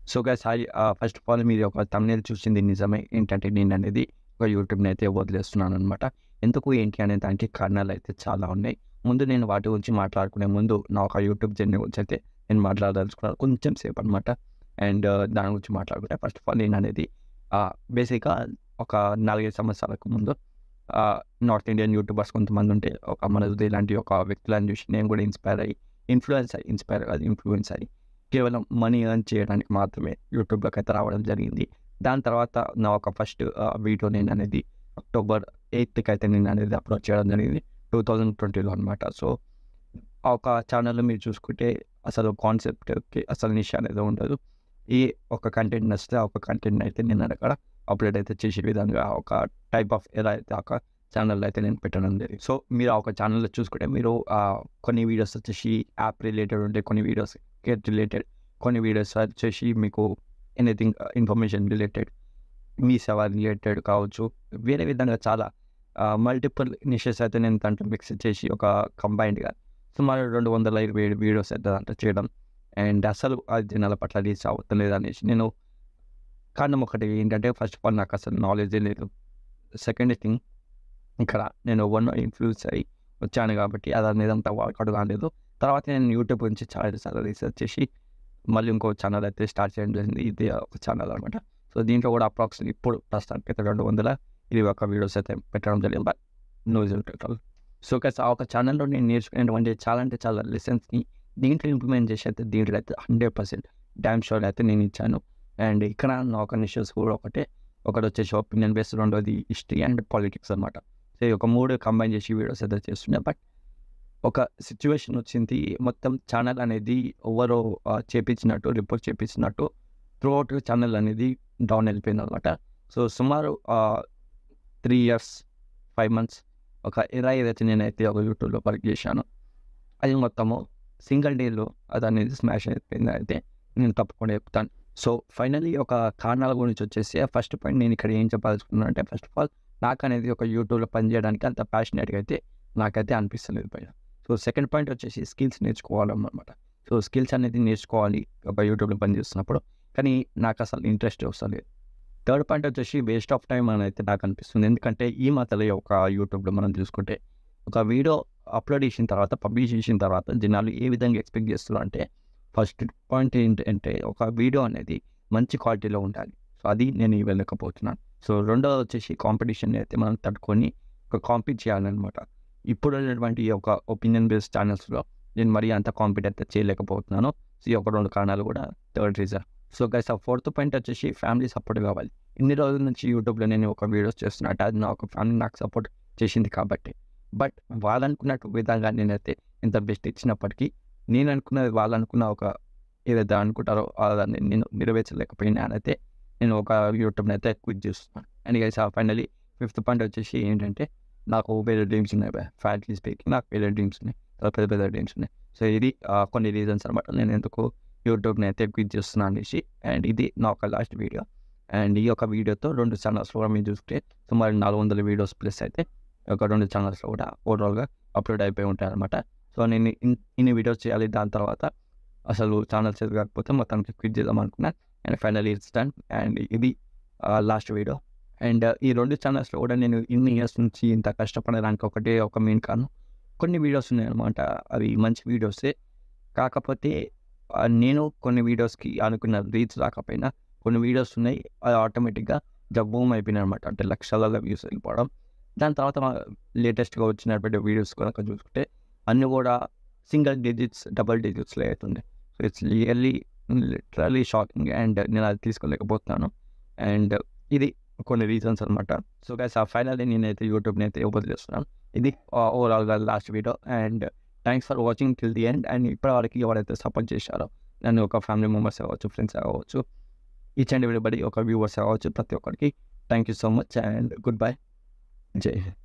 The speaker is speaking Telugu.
So guys hi. First of all మీరు ఒక థంబ్‌నెయిల్ చూసింది నిజమే. ఏంటంటే నేననేది ఒక యూట్యూబ్‌నైతే వదిలేస్తున్నాననమాట. ఎందుకు ఏంటి అనే దానికి కారణాలైతే చాలా ఉన్నాయి. ముందు నేను వాటి గురించి మాట్లాడుకునే ముందు నా ఒక యూట్యూబ్ జర్నీ గురించి అయితే నేను మాట్లాడదలుచుకున్నాను కొంచెం సేపనమాట. అండ్ దాని గురించి మాట్లాడుకుంటే ఫస్ట్ ఆఫ్ ఆల్ నేననేది బేసిక్‌గా ఒక 4, 5 సంవత్సరాలకు ముందు నార్త్ ఇండియన్ యూట్యూబర్స్ కొంతమందుంటే ఒక మనోజ్ ఇలాంటి ఒక వ్యక్తులను చూసి నేను కూడా ఇన్‌స్పైర్ కాదు ఇన్‌ఫ్లూయెన్స్ అయ్యి కేవలం మనీ ఎర్న్ చేయడానికి మాత్రమే యూట్యూబ్‌లోకైతే రావడం జరిగింది. దాని తర్వాత నా ఒక ఫస్ట్ వీడియో నేననేది అక్టోబర్ 8కి అయితే నేననేది అప్‌లోడ్ చేయడం జరిగింది. 2020లో అనమాట. సో, ఆ ఒక ఛానెల్‌లో మీరు చూసుకుంటే అసలు కాన్సెప్ట్‌కి అసలు నిష్ అనేది ఉండదు. ఏ ఒక కంటెంట్ నచ్చితే ఆ ఒక కంటెంట్‌ని అయితే నేను అక్కడ అప్‌లోడ్ అయితే చేసే విధంగా ఒక టైప్ ఆఫ్ ఎలా అయితే ఒక ఛానెల్‌లో అయితే నేను పెట్టడం జరిగింది. సో, మీరు ఆ ఒక ఛానెల్‌లో చూసుకుంటే మీరు కొన్ని వీడియోస్ వచ్చేసి యాప్ రిలేటెడ్ ఉంటాయి. కొన్ని వీడియోస్ గెట్ రిలేటెడ్, కొన్ని వీడియోస్ వచ్చేసి మీకు ఎనీథింగ్ ఇన్ఫర్మేషన్ రిలేటెడ్, మీ సేవ రిలేటెడ్ కావచ్చు. వేరే విధంగా చాలా మల్టిపుల్ నిషెస్ అయితే నేను దాంట్లో మిక్స్ చేసి ఒక కంబైన్డ్‌గా సుమారు 227 వీడియోస్ అయితే దాంట్లో చేయడం. అండ్ అసలు అది జనాల పట్ల రీచ్ అవుతలేదనేసి నేను కారణం ఒకటి ఏంటంటే ఫస్ట్ ఆఫ్ ఆల్ నాకు అసలు నాలెడ్జే లేదు. సెకండ్ థింగ్ ఇక్కడ నేను ఎవరినో ఇన్‌ఫ్లూయెన్స్ అయ్యి వచ్చాను కాబట్టి అది అంతా వర్కౌట్ కాలేదు. తర్వాత నేను యూట్యూబ్ గురించి చాలా చాలా రీసెర్చ్ చేసి మళ్ళీ ఇంకో ఛానెల్ అయితే స్టార్ట్ చేయడం జరిగింది. ఇది ఒక ఛానెల్ అనమాట. సో, దీంట్లో కూడా అప్రాక్స్‌గా ఇప్పుడు ప్రస్తుతానికైతే 221 వీడియోస్ అయితే పెట్టడం జరిగింది. But no result at all. So, guys ఆ ఒక ఛానెల్‌లో నేను నేర్చుకునేటువంటి చాలా అంటే చాలా లెసన్స్‌ని దీంట్లో ఇంప్లిమెంట్ చేసి అయితే దీంట్లో అయితే 100% డామ్ ష్యూర్ అయితే నేను ఇచ్చాను. అండ్ ఇక్కడ నా ఒక నిషెస్ కూడా ఒకటే. ఒకటొచ్చేసి ఒపీనియన్ బేస్డ్, రెండోది హిస్టరీ అండ్ పాలిటిక్స్ అనమాట. సో, ఈ ఒక 3 కంబైన్ చేసి వీడియోస్ అయితే చేస్తున్నా. బట్ ఒక సిట్యుయేషన్ వచ్చింది. మొత్తం ఛానెల్ అనేది ఎవరో చేపించినట్టు, రిపోర్ట్ చేపించినట్టు త్రూఅవుట్ ఛానెల్ అనేది డౌన్ వెళ్ళిపోయిందనమాట. సో, సుమారు 3 ఇయర్స్, 5 మంత్స్ ఒక ఎరా ఏదైతే నేనైతే ఒక యూట్యూబ్‌లో వర్క్ చేశానో, అది మొత్తము సింగిల్ డేలో అదనేది స్మాష్ అయిపోయింది. అయితే నేను తప్పకుండా చెప్తాను. సో, ఫైనల్లీ ఒక కారణాల గురించి వచ్చేసి ఫస్ట్ పాయింట్ నేను ఇక్కడ ఏం చెప్పదలుచుకున్నాను అంటే ఫస్ట్ ఆఫ్ ఆల్ నాకనేది ఒక యూట్యూబ్‌లో పనిచేయడానికి అంత ప్యాషనేట్‌గా అయితే నాకైతే అనిపిస్తలేదు పైన. సో, సెకండ్ పాయింట్ వచ్చేసి స్కిల్స్ నేర్చుకోవాలనమాట. సో, స్కిల్స్ అనేది నేర్చుకోవాలి ఒక యూట్యూబ్‌లో పని చేస్తున్నప్పుడు. కానీ నాకసలు ఇంట్రెస్టే వస్తలేదు. థర్డ్ పాయింట్ వచ్చేసి వేస్ట్ ఆఫ్ టైమ్ అని అయితే నాకు అనిపిస్తుంది. ఎందుకంటే ఈ మధ్యలో ఒక యూట్యూబ్‌లో మనం చూసుకుంటే ఒక వీడియో అప్‌లోడ్ చేసిన తర్వాత, పబ్లిష్ చేసిన తర్వాత జనాలు ఏ విధంగా ఎక్స్‌పెక్ట్ చేస్తున్నారు అంటే ఫస్ట్ పాయింట్ ఏంటంటే ఒక వీడియో అనేది మంచి క్వాలిటీలో ఉండాలి. సో, అది నేను ఇవ్వలేకపోతున్నాను. సో, రెండోది వచ్చేసి కాంపిటీషన్‌ని అయితే మనం తట్టుకొని ఒక కాంపీట్ చేయాలనమాట. ఇప్పుడున్నటువంటి ఈ యొక్క ఒపీనియన్ బేస్డ్ ఛానెల్స్‌లో నేను మరీ అంత కాంపీట్ అయితే చేయలేకపోతున్నాను. సో, ఈ ఒక 2 కారణాలు కూడా థర్డ్ రీజన్. సో, గైస్ ఆ ఫోర్త్ పాయింట్ వచ్చేసి ఫ్యామిలీ సపోర్ట్ కావాలి. ఇన్ని రోజుల నుంచి యూట్యూబ్‌లో నేను ఒక వీడియోస్ చేస్తున్నా అంటే అది నా ఒక ఫ్యామిలీ నాకు సపోర్ట్ చేసింది కాబట్టి. బట్ వాళ్ళనుకున్నట్టు విధంగా నేనైతే ఎంత బెస్ట్ ఇచ్చినప్పటికీ నేను అనుకున్నది వాళ్ళనుకున్న ఒక ఏదైతే అనుకుంటారో దాన్ని నేను నెరవేర్చలేకపోయినానైతే నేను ఒక యూట్యూబ్‌నైతే క్విట్ చేస్తున్నాను. And guys finally fifth point వచ్చేసి ఏంటంటే నాకు వేరే డ్రీమ్స్ ఉన్నాయి ఫ్రాంక్లీ స్పీకింగ్ నాకు వేరే డ్రీమ్స్ ఉన్నాయి. చాలా పెద్ద పెద్ద డ్రీమ్స్ ఉన్నాయి. సో, ఇది కొన్ని రీజన్స్ అనమాట. నేను ఎందుకు యూట్యూబ్‌ని అయితే క్విట్ చేస్తున్నా అనేసి. అండ్ ఇది నా ఒక లాస్ట్ వీడియో. అండ్ ఈ యొక్క వీడియోతో 2 ఛానల్స్‌లో కూడా మీరు చూస్తే సుమారు 400 వీడియోస్ ప్లస్ అయితే ఒక 2 ఛానల్స్‌లో కూడా ఓవరాల్‌గా అప్‌లోడ్ అయిపోయి ఉంటాయన్నమాట. సో, నేను ఇన్ని వీడియోస్ చేయాలి. దాని తర్వాత అసలు ఛానల్స్ ఎదగకపోతే మొత్తానికి క్విట్ చేద్దాం అనుకున్నా. And finally it's done. And ఇది లాస్ట్ వీడియో. అండ్ ఈ 2 ఛానల్స్‌లో కూడా నేను ఇన్ని ఇయర్స్ నుంచి ఇంత కష్టపడడానికి ఒకటే ఒక మెయిన్ కారణం. కొన్ని వీడియోస్ ఉన్నాయన్నమాట. అవి మంచి వీడియోసే. కాకపోతే నేను కొన్ని వీడియోస్‌కి అనుకున్న రీచ్ రాకపోయినా కొన్ని వీడియోస్ ఉన్నాయి. అది ఆటోమేటిక్‌గా బూమ్ అయిపోయినాయన్నమాట. అంటే లక్షలలో వ్యూస్ వెళ్ళిపోవడం. దాని తర్వాత లేటెస్ట్‌గా వచ్చినటువంటి వీడియోస్ కనుక చూసుకుంటే అన్నీ కూడా సింగిల్ డిజిట్స్, డబుల్ డిజిట్స్‌లో అవుతుంది. So, it's literally shocking. And నేను అది తీసుకోలేకపోతున్నాను. అండ్ ఇది కొన్ని రీజన్స్ అనమాట. సో, గైస్ ఫైనల్లీ నేనైతే యూట్యూబ్‌ని అయితే వదిలేస్తున్నాను. ఇది ఓవరాల్‌గా last video. And thanks for watching till the end. And ఇప్పటివరకు ఎవరైతే సపోర్ట్ చేశారో నన్ను ఒక ఫ్యామిలీ మెంబర్స్ అవ్వచ్చు, ఫ్రెండ్స్ అవ్వచ్చు, ఈచ్ అండ్ ఎవ్రీబడీ ఒక వ్యూవర్స్ అవ్వచ్చు, ప్రతి ఒక్కరికి thank you so much and good bye. జై హింద్.